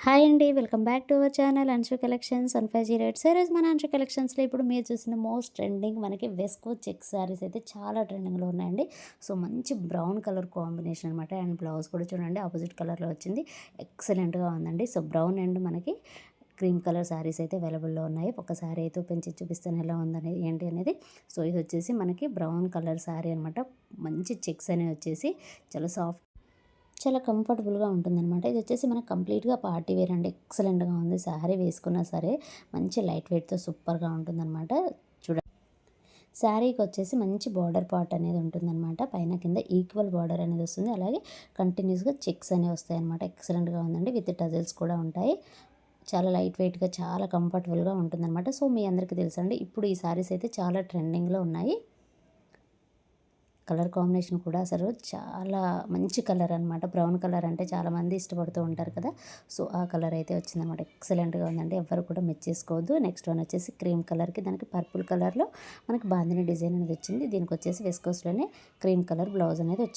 Hi అండి. Welcome back to our channel Anshu collections 1508. So ఈరోజు మన అంశు కలెక్షన్స్‌లో ఇప్పుడు మీరు చూసిన మోస్ట్ ట్రెండింగ్ మనకి వెస్కో చెక్ శారీస్ అయితే చాలా ట్రెండింగ్‌లో ఉన్నాయండి. సో మంచి బ్రౌన్ కలర్ కాంబినేషన్ అనమాట. అండ్ బ్లౌజ్ కూడా చూడండి ఆపోజిట్ కలర్‌లో వచ్చింది. ఎక్సలెంట్‌గా ఉందండి. సో బ్రౌన్ అండ్ మనకి క్రీమ్ కలర్ శారీస్ అయితే అవైలబుల్‌లో ఉన్నాయి. ఒక శారీ అయితే ఓపెన్ చేసి చూపిస్తాను ఎలా ఉందనేది ఏంటి అనేది. సో ఇది వచ్చేసి మనకి బ్రౌన్ కలర్ శారీ అనమాట. మంచి చెక్స్ అనేవి వచ్చేసి చాలా సాఫ్ట్, చాలా కంఫర్టబుల్‌గా ఉంటుందనమాట. ఇది వచ్చేసి మనకు కంప్లీట్‌గా పార్టీ వేర్ అండి. ఎక్సలెంట్‌గా ఉంది. శారీ వేసుకున్నా సరే మంచి లైట్ వెయిట్‌తో సూపర్‌గా ఉంటుందనమాట. చూడండి, శారీకి వచ్చేసి మంచి బార్డర్ పార్ట్ అనేది ఉంటుందనమాట. పైన కింద ఈక్వల్ బార్డర్ అనేది వస్తుంది. అలాగే కంటిన్యూస్‌గా చెక్స్ అనేవి వస్తాయన్నమాట. ఎక్సలెంట్‌గా ఉందండి. విత్ టజల్స్ కూడా ఉంటాయి. చాలా లైట్ వెయిట్‌గా చాలా కంఫర్టబుల్‌గా ఉంటుందనమాట. సో మీ అందరికీ తెలుసండి. ఇప్పుడు ఈ శారీస్ అయితే చాలా ట్రెండింగ్‌లో ఉన్నాయి. కలర్ కాంబినేషన్ కూడా అసలు చాలా మంచి కలర్ అనమాట. బ్రౌన్ కలర్ అంటే చాలామంది ఇష్టపడుతూ ఉంటారు కదా! సో, ఆ కలర్ అయితే వచ్చిందనమాట. ఎక్సలెంట్‌గా ఉందండి. ఎవ్వరు కూడా మిస్ చేసుకోవద్దు. నెక్స్ట్ వన్ వచ్చేసి క్రీమ్ కలర్‌కి దానికి పర్పుల్ కలర్‌లో మనకి బాందిని డిజైన్ అనేది వచ్చింది. దీనికొచ్చేసి విస్కోస్‌లోనే క్రీమ్ కలర్ బ్లౌజ్ అనేది వచ్చింది.